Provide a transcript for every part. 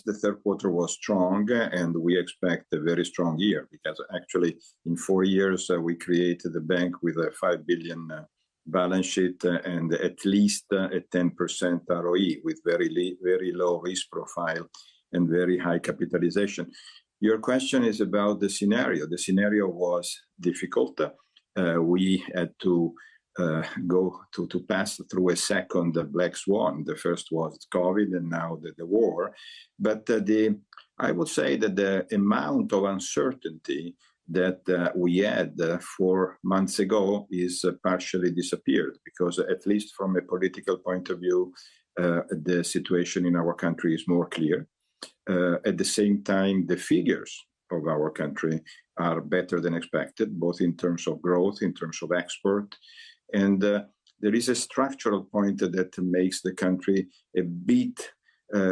the third quarter was strong, and we expect a very strong year because actually in 4 years we created a bank with a 5 billion balance sheet and at least a 10% ROE with very low risk profile and very high capitalization. Your question is about the scenario. The scenario was difficult. We had to go to pass through a second black swan. The first was COVID and now the war. But I would say that the amount of uncertainty that we had 4 months ago is partially disappeared because at least from a political point of view, the situation in our country is more clear. At the same time, the figures of our country are better than expected, both in terms of growth, in terms of export. And there is a structural point that makes the country a bit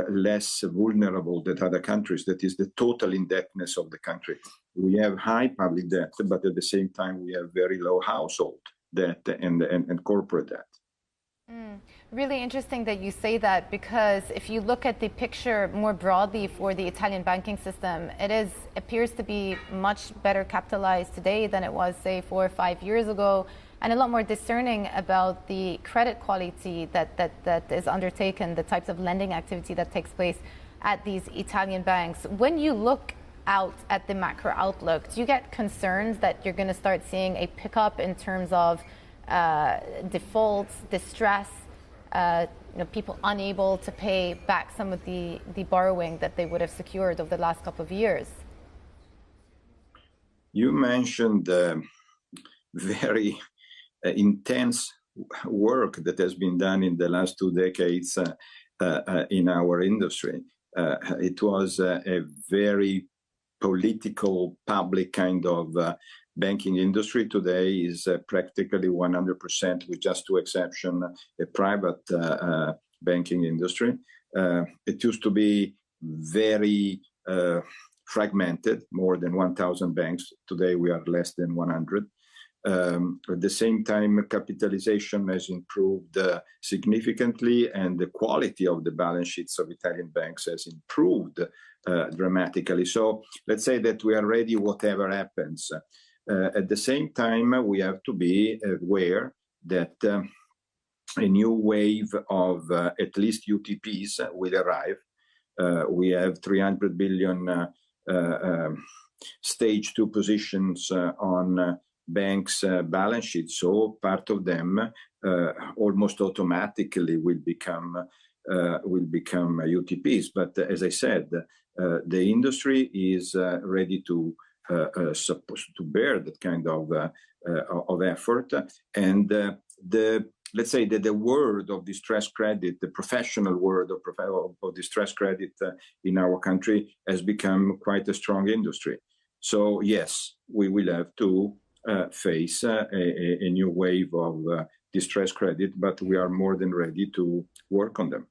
less vulnerable than other countries. That is the total indebtedness of the country. We have high public debt, but at the same time, we have very low household debt and corporate debt. Really interesting that you say that, because if you look at the picture more broadly for the Italian banking system, it appears to be much better capitalized today than it was, say, 4 or 5 years ago, and a lot more discerning about the credit quality that is undertaken, the types of lending activity that takes place at these Italian banks. When you look out at the macro outlook, do you get concerns that you're going to start seeing a pickup in terms of defaults, distress, people unable to pay back some of the borrowing that they would have secured over the last couple of years? You mentioned very intense work that has been done in the last 2 decades in our industry. It was a very political, public kind of banking industry. Today is practically 100%, with just 2 exceptions, a private banking industry. It used to be very fragmented, more than 1,000 banks. Today we are less than 100. At the same time, capitalization has improved significantly, and the quality of the balance sheets of Italian banks has improved dramatically. So let's say that we are ready whatever happens. At the same time, we have to be aware that a new wave of at least UTPs will arrive. We have 300 billion stage 2 positions on banks' balance sheets, so part of them almost automatically will become UTPs. But as I said, the industry is ready to supposed to bear that kind of effort, and let's say that the word of distress credit, the professional word of distress credit in our country has become quite a strong industry. So yes, we will have to face a new wave of distress credit, but we are more than ready to work on them.